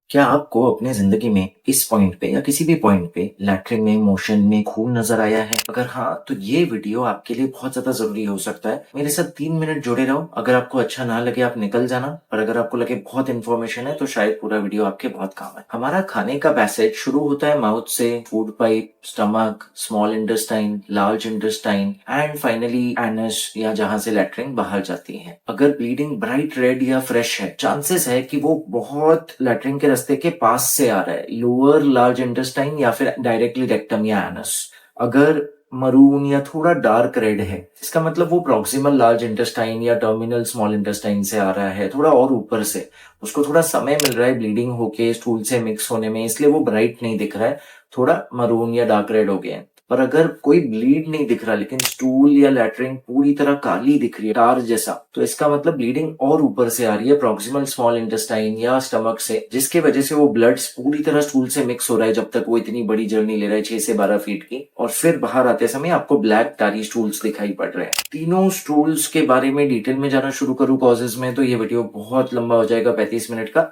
क्या आपको अपने ज़िंदगी में इस पॉइंट पे या किसी भी पॉइंट पे लैट्रिन में, मोशन में खून नज़र आया है? अगर हाँ, तो ये वीडियो आपके लिए बहुत ज़्यादा ज़रूरी हो सकता है। मेरे साथ 3 मिनट जुड़े रहो। अगर आपको अच्छा ना लगे आप निकल जाना, और अगर आपको लगे बहुत इन्फॉर्मेशन है तो शायद पूरा वीडियो आपके बहुत काम है। हमारा खाने का पैसेज शुरू होता है माउथ से, food pipe, stomach, small intestine, large intestine and finally anus, या जहां से लैट्रिन बाहर जाती है। अगर ब्लीडिंग ब्राइट रेड या फ्रेश है, चांसेस है कि वो बहुत लैट्रिन के रास्ते के पास से आ रहा है, लोअर लार्ज इंटेस्टाइन या फिर डायरेक्टली रेक्टम या एनस। अगर मरून या थोड़ा डार्क रेड है, इसका मतलब वो प्रॉक्सिमल लार्ज इंटेस्टाइन या टर्मिनल स्मॉल इंटेस्टाइन से आ रहा है, थोड़ा और ऊपर से। उसको थोड़ा समय मिल रहा है ब्लीडिंग होके स्टूल से मिक्स होने में, इसलिए वो ब्राइट नहीं दिख रहा है, थोड़ा मरून या डार्क रेड हो गया है। पर अगर कोई ब्लीड नहीं दिख रहा लेकिन स्टूल या लैट्रिन पूरी तरह काली दिख रही है, टार जैसा, तो इसका मतलब ब्लीडिंग और ऊपर से आ रही है, प्रॉक्सिमल स्मॉल इंटेस्टाइन या स्टमक से, जिसके वजह से वो ब्लड पूरी तरह स्टूल से मिक्स हो रहा है जब तक वो इतनी बड़ी जर्नी ले रहा है 6 से 12 फीट की, और फिर बाहर आते समय आपको ब्लैक टारी स्टूल्स दिखाई पड़ रहे हैं। तीनों स्टूल्स के बारे में डिटेल में जाना शुरू करूं कॉजेज में तो ये वीडियो बहुत लंबा हो जाएगा, 35 मिनट का।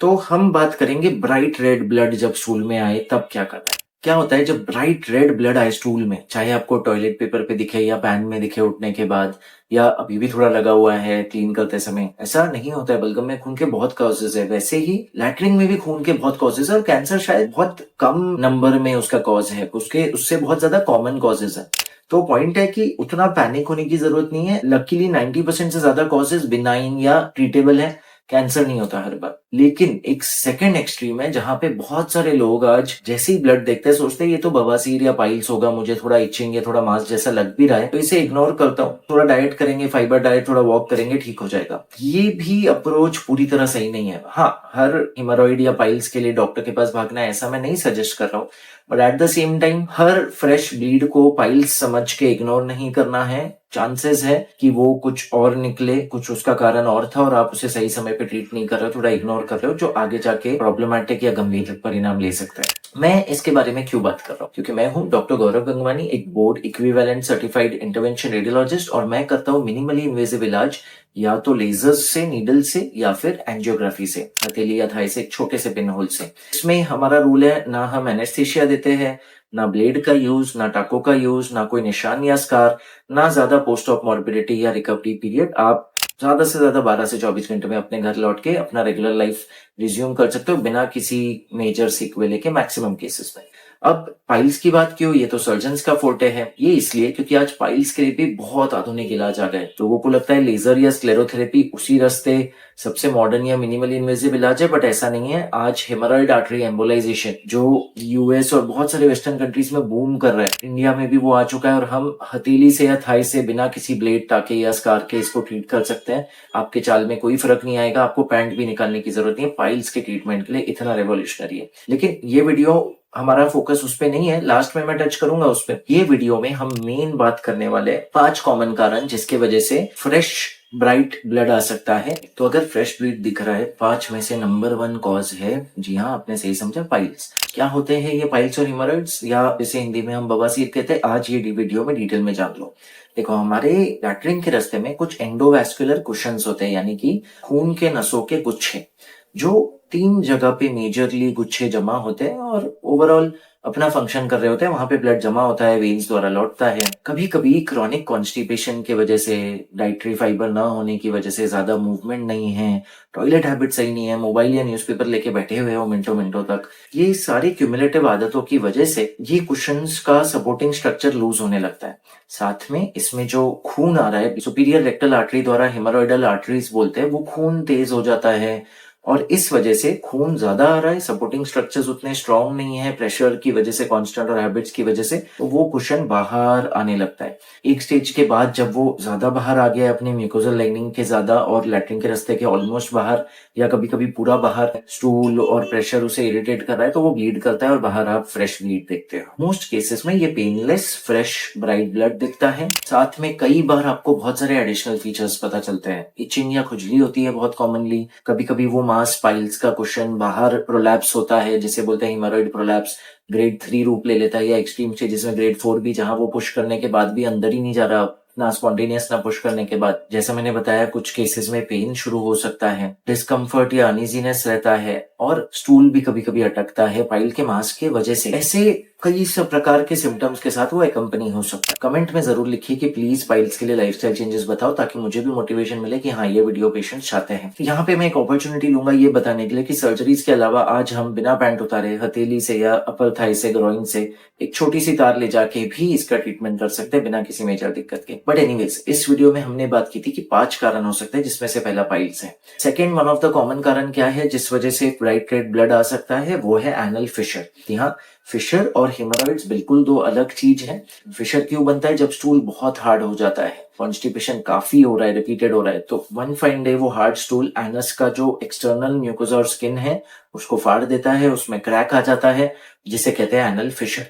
तो हम बात करेंगे ब्राइट रेड ब्लड जब स्टूल में आए तब क्या करना है। क्या होता है जब ब्राइट रेड ब्लड आए स्टूल में, चाहे आपको टॉयलेट पेपर पे दिखे या पैन में दिखे उठने के बाद, या अभी भी थोड़ा लगा हुआ है क्लीन करते समय, ऐसा नहीं होता है। बलगम में खून के बहुत कॉजेज है, वैसे ही लैट्रिन में भी खून के बहुत कॉजेज है, और कैंसर शायद बहुत कम नंबर में उसका कॉज है, उसके उससे बहुत ज्यादा कॉमन कॉजेज है। तो पॉइंट है कि उतना पैनिक होने की जरूरत नहीं है। लकीली 90% से ज्यादा कॉजेज बिनाइन या ट्रीटेबल है, कैंसर नहीं होता हर बार। लेकिन एक सेकंड एक्सट्रीम है जहां पे बहुत सारे लोग आज जैसे ही ब्लड देखते हैं सोचते हैं ये तो बवासीर या पाइल्स होगा, मुझे थोड़ा इचिंग या थोड़ा मांस जैसा लग भी रहा है तो इसे इग्नोर करता हूँ, थोड़ा डाइट करेंगे, फाइबर डाइट, थोड़ा वॉक करेंगे, ठीक हो जाएगा। ये भी अप्रोच पूरी तरह सही नहीं है। हाँ, हर हिमोरॉइड या पाइल्स के लिए डॉक्टर के पास भागना है ऐसा मैं नहीं सजेस्ट कर रहा हूँ, but at the same time her fresh bleed को पाइल्स समझ के इग्नोर नहीं करना है। चांसेस है कि वो कुछ और निकले, कुछ उसका कारण और था और आप उसे सही समय पे ट्रीट नहीं कर रहे हो, थोड़ा इग्नोर कर रहे हो, जो आगे जाके प्रॉब्लमैटिक या गंभीर परिणाम ले सकता है। मैं इसके बारे में क्यों बात कर रहा हूँ, क्योंकि मैं हूँ डॉक्टर गौरव गंगवानी, एक board equivalent certified intervention radiologist, और मैं करता हूँ मिनिमली इन्वेजिव इलाज, या तो लेजर्स से, नीडल से, या फिर एंजियोग्राफी से, हथेली या थाई से एक छोटे से पिन होल से। इसमें हमारा रूल है, ना हम एनेस्थीसिया देते हैं, ना ब्लेड का यूज, ना टाको का यूज, ना कोई निशान या स्कार, ना ज्यादा पोस्ट ऑफ मॉर्बिडिटी या रिकवरी पीरियड। आप ज्यादा से ज्यादा 12 से 24 घंटे में अपने घर लौट के अपना रेगुलर लाइफ रिज्यूम कर सकते हो बिना किसी मेजर सीक्वेल के, मैक्सिमम केसेस में। अब पाइल्स की बात क्यों, ये तो सर्जन्स का फोर्टे है। ये इसलिए क्योंकि आज पाइल्स के लिए भी बहुत आधुनिक इलाज आ गए। लोगों को लगता है लेजर या स्क्लेरोथेरेपी उसी रास्ते सबसे मॉडर्न या मिनिमली इन्वेजिव इलाज है, बट ऐसा नहीं है। आज हेमोरॉइड आर्टरी एम्बोलाइजेशन जो यूएस और बहुत सारे वेस्टर्न कंट्रीज में बूम कर रहा है, इंडिया में भी वो आ चुका है, और हम हथेली से या थाई से बिना किसी ब्लेड, टाके या स्कार के इसको ट्रीट कर सकते हैं। आपके चाल में कोई फर्क नहीं आएगा, आपको पैंट भी निकालने की जरूरत नहीं है। पाइल्स के ट्रीटमेंट के लिए इतना रेवोल्यूशनरी है। लेकिन ये वीडियो हमारा फोकस उस पे नहीं है, लास्ट में मैं टच करूंगा उस पे। ये वीडियो में हम मेन बात करने वाले 5 कॉमन कारण जिसके वजह से फ्रेश ब्राइट ब्लड आ सकता है। तो अगर फ्रेश ब्लड दिख रहा है, 5 में से नंबर 1 कॉज है, जी हाँ आपने सही समझा, पाइल्स। क्या होते हैं ये पाइल्स और हिमोरॉइड्स, या इसे हिंदी में हम बवासीर कहते हैं, आज ये वीडियो में डिटेल में जान लो। देखो, हमारे लैट्रिन के रास्ते में कुछ एंडोवैस्कुलर कुशन्स होते हैं, यानी कि खून के नसों के गुच्छे, जो 3 जगह पे मेजरली गुच्छे जमा होते हैं और ओवरऑल अपना फंक्शन कर रहे होते हैं। वहां पे ब्लड जमा होता है, वेन्स द्वारा लौटता है। कभी कभी क्रॉनिक कॉन्स्टिपेशन की वजह से, डाइटरी फाइबर ना होने की वजह से, ज्यादा मूवमेंट नहीं है, टॉयलेट हैबिट सही नहीं है, मोबाइल या न्यूज़पेपर लेके बैठे हुए हो मिनटों मिनटों तक, ये सारी क्यूमुलेटिव आदतों की वजह से ये कुशन्स का सपोर्टिंग स्ट्रक्चर लूज होने लगता है। साथ में इसमें जो खून आ रहा है, सुपीरियर रेक्टल आर्टरी द्वारा हेमोरॉइडल आर्टरीज बोलते हैं, वो खून तेज हो जाता है, और इस वजह से खून ज्यादा आ रहा है, सपोर्टिंग स्ट्रक्चर्स उतने स्ट्रांग नहीं है, प्रेशर की वजह से, कांस्टेंट और हैबिट्स की वजह से, तो वो कुशन बाहर आने लगता है। एक स्टेज के बाद जब वो ज्यादा बाहर आ गया है, अपने म्यूकोजल लाइनिंग के ज्यादा और लैट्रिन के रास्ते के ऑलमोस्ट बाहर, या कभी कभी पूरा बाहर, स्टूल और प्रेशर उसे इरिटेट कर रहा है, तो वो ब्लीड करता है और बाहर आप फ्रेश ब्लीड देखते हो। मोस्ट केसेस में ये पेनलेस फ्रेश ब्राइट ब्लड दिखता है। साथ में कई बार आपको बहुत सारे एडिशनल फीचर्स पता चलते हैं। इचिंग या खुजली होती है बहुत कॉमनली, कभी कभी वो मास पाइल्स का कुशन बाहर प्रोलैप्स होता है, जिसे बोलते हैं हिमोरॉइड प्रोलैप्स, ग्रेड 3 रूप ले लेता है, या एक्सट्रीम स्टेज जिसमें ग्रेड 4 भी, जहां वो पुश करने के बाद भी अंदर ही नहीं जा रहा ना स्पॉन्टेनियस ना पुश करने के बाद। जैसा मैंने बताया, कुछ केसेस में पेन शुरू हो सकता है, डिस्कम्फर्ट या अनइजीनेस रहता है, और स्टूल भी कभी कभी अटकता है पाइल के मांस के वजह से। ऐसे कई सब प्रकार के सिम्टम्स के साथ वो एकम्पनी हो सकता है। कमेंट में जरूर लिखिए कि प्लीज पाइल्स के लिए लाइफस्टाइल चेंजेस बताओ, ताकि मुझे भी मोटिवेशन मिले कि हाँ, ये वीडियो पेशेंट्स चाहते हैं। यहाँ पे मैं एक अपॉर्चुनिटी लूंगा ये बताने के लिए कि सर्जरीज के अलावा आज हम बिना पैंट उतारे हथेली से या अपर थाई से, ग्रोइन से एक छोटी सी तार ले जाके भी इसका ट्रीटमेंट कर सकते हैं बिना किसी मेजर दिक्कत के। बट एनीवेज, इस वीडियो में हमने बात की थी कि 5 कारण हो सकते हैं, जिसमें से पहला पाइल्स है। Second, one of the common कारण क्या है जिस वजह से ब्राइट रेड ब्लड आ सकता है, वो है एनल फिशर। जी हाँ, फिशर और हेमोरॉइड्स बिल्कुल दो अलग चीज है। फिशर क्यों बनता है? जब स्टूल बहुत हार्ड हो जाता है, कॉन्स्टिपेशन काफी हो रहा है, रिपीटेड हो रहा है, तो वन फाइन डे वो हार्ड स्टूल एनस का जो एक्सटर्नल म्यूकोसा और स्किन है उसको फाड़ देता है, उसमें क्रैक आ जाता है, जिसे कहते हैं एनल फिशर।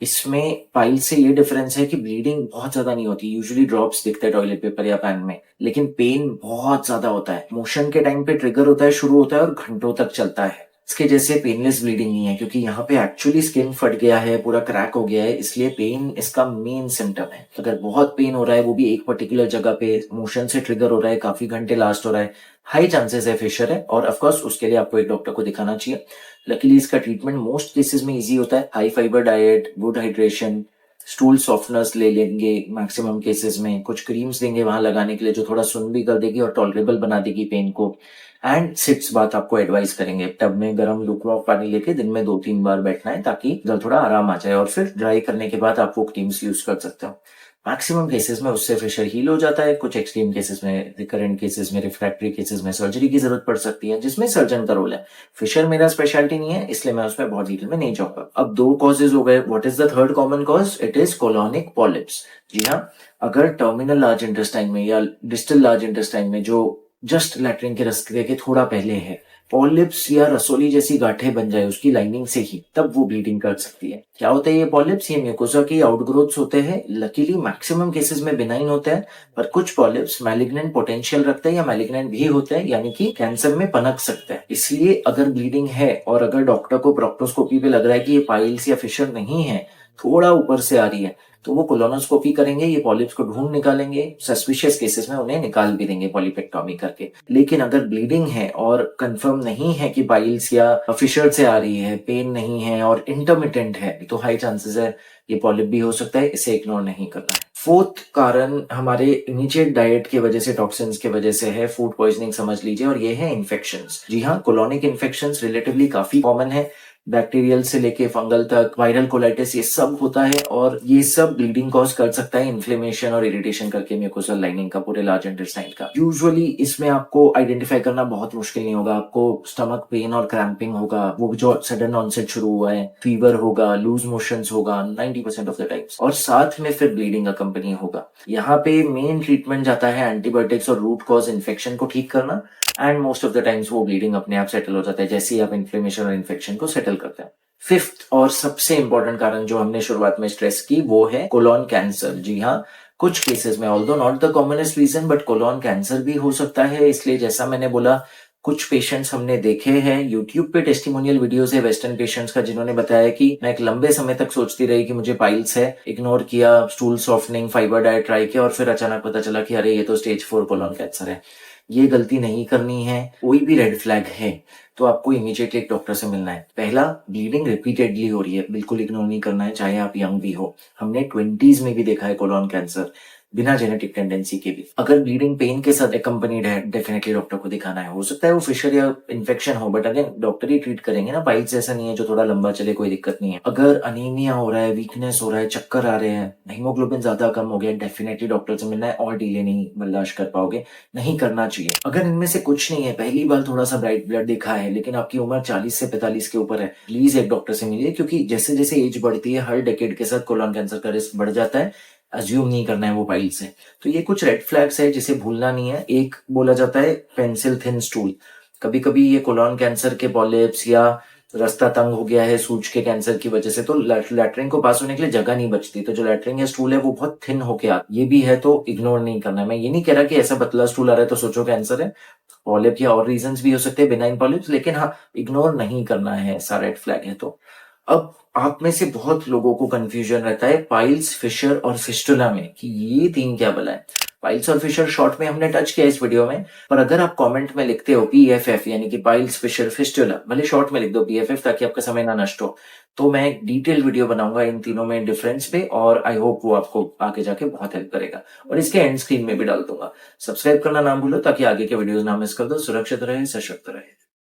इसमें पाइल से ये डिफरेंस है कि ब्लीडिंग बहुत ज्यादा नहीं होती, यूजुअली ड्रॉप्स दिखते हैं टॉयलेट पेपर या पैन में, लेकिन पेन बहुत ज्यादा होता है। मोशन के टाइम पे ट्रिगर होता है, शुरू होता है और घंटों तक चलता है। इसके जैसे पेनलेस ब्लीडिंग नहीं है, क्योंकि यहाँ पे एक्चुअली स्किन फट गया है, पूरा क्रैक हो गया है, इसलिए पेन इसका मेन सिम्टम है। अगर बहुत पेन हो रहा है, वो भी एक पर्टिकुलर जगह पे, मोशन से ट्रिगर हो रहा है, काफी घंटे लास्ट हो रहा है, हाई चांसेस है फिशर है, और ऑफकोर्स उसके लिए आपको एक डॉक्टर को दिखाना चाहिए। लकीली इसका ट्रीटमेंट मोस्ट केसेस में इजी होता है। High fibre diet, good hydration, stool softeners ले लेंगे मैक्सिमम केसेस में, कुछ क्रीम्स देंगे वहां लगाने के लिए जो थोड़ा सुन भी कर देगी और टॉलरेबल बना देगी पेन को, एंड सिट्स बात आपको एडवाइस करेंगे। टब में गर्म लुकवार्म पानी लेके दिन में 2-3 बार बैठना है, ताकि जब थोड़ा आराम आ जाए, और फिर ड्राई करने के बाद आप वो क्रीम्स यूज कर सकते हो। मैक्सिमम केसेस में उससे फिशर हील हो जाता है। कुछ एक्सट्रीम केसेस में, रिकरेंट केसेस में, रिफ्रैक्टरी केसेस में सर्जरी की जरूरत पड़ सकती है, जिसमें सर्जन का रोल है। फिशर मेरा स्पेशलिटी नहीं है, इसलिए मैं उसमें बहुत डिटेल में नहीं जाऊंगा। अब 2 कॉजेज हो गए। What is the third common cause? It is colonic polyps. जी हाँ, अगर टर्मिनल लार्ज इंटेस्टाइन में या डिस्टल लार्ज इंटेस्टाइन में, जो जस्ट लैट्रिन के रास्ते के थोड़ा पहले है, पॉलिप्स या रसोली जैसी गांठें बन जाए उसकी लाइनिंग से ही, तब वो ब्लीडिंग कर सकती है। क्या होता है ये पॉलिप्स? ये म्यूकोसा की आउटग्रोथ्स होते हैं। लकीली मैक्सिमम केसेस में बिनाइन होते हैं, पर कुछ पॉलिप्स मैलिग्नेंट पोटेंशियल रखते हैं या मैलिग्नेंट भी होते हैं, यानी कि कैंसर में पनप सकते हैं। इसलिए अगर ब्लीडिंग है और अगर डॉक्टर को प्रोक्टोस्कोपी पे लग रहा है कि ये पाइल्स या फिशर नहीं है, थोड़ा ऊपर से आ रही है, तो वो कोलोनोस्कोपी करेंगे, ये पॉलिप्स को ढूंढ निकालेंगे। सस्पिशियस केसेस में उन्हें निकाल भी देंगे पॉलिपेक्टोमी करके। लेकिन अगर ब्लीडिंग है और कंफर्म नहीं है कि पाइल्स या फिशर से आ रही है, पेन नहीं है और इंटरमिटेंट है, तो हाई चांसेस है ये पॉलिप भी हो सकता है। इसे इग्नोर नहीं करना है। फोर्थ कारण हमारे इमीडिएट डाइट की वजह से, टॉक्सिन्स की वजह से है, फूड पॉइजनिंग समझ लीजिए, और ये है इन्फेक्शंस। जी हाँ, कोलोनिक इन्फेक्शंस रिलेटिवली काफी कॉमन है। बैक्टीरियल से लेके फंगल तक, वायरल कोलाइटिस, ये सब होता है, और ये सब ब्लीडिंग कॉज कर सकता है, इन्फ्लेमेशन और इरिटेशन करके म्यूकोसल लाइनिंग का, पूरे लार्ज इंटेस्टाइन का। यूजुअली इसमें आपको आइडेंटिफाई करना बहुत मुश्किल नहीं होगा। आपको स्टमक पेन और क्रैम्पिंग होगा, वो जो सडन ऑनसेट शुरू हुआ है, फीवर होगा, लूज मोशंस होगा 90% ऑफ द टाइम्स, और साथ में फिर ब्लीडिंग अकम्पनी होगा। यहाँ पे मेन ट्रीटमेंट जाता है एंटीबायोटिक्स और रूट कॉज इन्फेक्शन को ठीक करना, and most of the times वो ब्लीडिंग अपने आप सेटल हो जाता है जैसे ही आप इन्फ्लेमेशन और इन्फेक्शन को सेटल करते हैं। फिफ्थ और सबसे इंपॉर्टेंट कारण जो हमने शुरुआत में स्ट्रेस की, वो है कोलोन कैंसर। जी हाँ, कुछ केसेस में, although not the commonest reason, but colon cancer भी हो सकता है। इसलिए जैसा मैंने बोला, कुछ पेशेंट्स हमने देखे हैं, यूट्यूब पे टेस्टिमोनियल वीडियोस है वेस्टर्न पेशेंट्स का, जिन्होंने बताया कि मैं एक लंबे समय तक सोचती रही कि मुझे पाइल्स है, इग्नोर किया, stool softening, fibre diet try किया, और फिर अचानक पता चला कि अरे ये तो स्टेज 4 कोलोन कैंसर है। ये गलती नहीं करनी है। कोई भी रेड फ्लैग है तो आपको इमीडिएटली एक डॉक्टर से मिलना है। पहला, ब्लीडिंग रिपीटेडली हो रही है, बिल्कुल इग्नोर नहीं करना है, चाहे आप यंग भी हो। हमने 20s में भी देखा है कोलोन कैंसर, बिना जेनेटिक टेंडेंसी के भी। अगर ब्लीडिंग पेन के साथ एकम्पनीड है, डेफिनेटली डॉक्टर को दिखाना है। हो सकता है वो फिशर या इन्फेक्शन हो, but again doctor he treat करेंगे ना। पाइल्स जैसा नहीं है जो थोड़ा लंबा चले, कोई दिक्कत नहीं है। अगर अनीमिया हो रहा है, वीकनेस हो रहा है, चक्कर आ रहे हैं, हीमोग्लोबिन ज्यादा कम हो गया, डेफिनेटली डॉक्टर से मिलना है, और डिले नहीं बर्दाश्त कर पाओगे, नहीं करना चाहिए। अगर इनमें से कुछ नहीं है, पहली बार थोड़ा सा ब्राइट ब्लड दिखा है, लेकिन आपकी उम्र 40 से 45 के ऊपर है, प्लीज एक डॉक्टर से मिलिए, क्योंकि जैसे जैसे एज बढ़ती है, हर डेकेड के साथ कोलोन कैंसर का रिस्क बढ़ जाता है। अज्यूम नहीं करना है वो पाइल्स है। तो ये कुछ रेड फ्लैग्स है जिसे भूलना नहीं है। एक बोला जाता है पेंसिल थिन स्टूल। कभी कभी ये कोलोन कैंसर के पॉलिप्स या रास्ता तंग हो गया है सूज के कैंसर की वजह से, तो लैट्रिन को पास होने के लिए जगह नहीं बचती, तो जो लैट्रिन या स्टूल है वो बहुत थिन होके आता, ये भी है, तो इग्नोर नहीं करना है। मैं ये नहीं कह रहा कि ऐसा पतला स्टूल आ रहा है तो सोचो कैंसर है। पॉलिप या और रीजंस भी हो सकते हैं, बिनाइन पॉलिप्स, लेकिन हाँ, इग्नोर नहीं करना है, ऐसा रेड फ्लैग है तो। अब आप में से बहुत लोगों को कंफ्यूजन रहता है पाइल्स, फिशर और फिस्टुला में कि ये 3 क्या भला है? पाइल्स और फिशर शॉर्ट में हमने टच किया इस वीडियो में, पर अगर आप कमेंट में लिखते हो पीएफएफ यानी कि पाइल्स, फिशर, फिस्टुला, भले शॉर्ट में लिख दो पीएफएफ ताकि आपका समय ना नष्ट हो, तो मैं एक डिटेल्ड वीडियो बनाऊंगा इन तीनों में डिफरेंस पे और आई होप वो आपको आगे जाके बहुत हेल्प करेगा और इसके एंड स्क्रीन में भी डाल दूंगा। सब्सक्राइब करना ना भूलो ताकि आगे के वीडियोस ना मिस कर दो। सुरक्षित रहे, सशक्त रहे।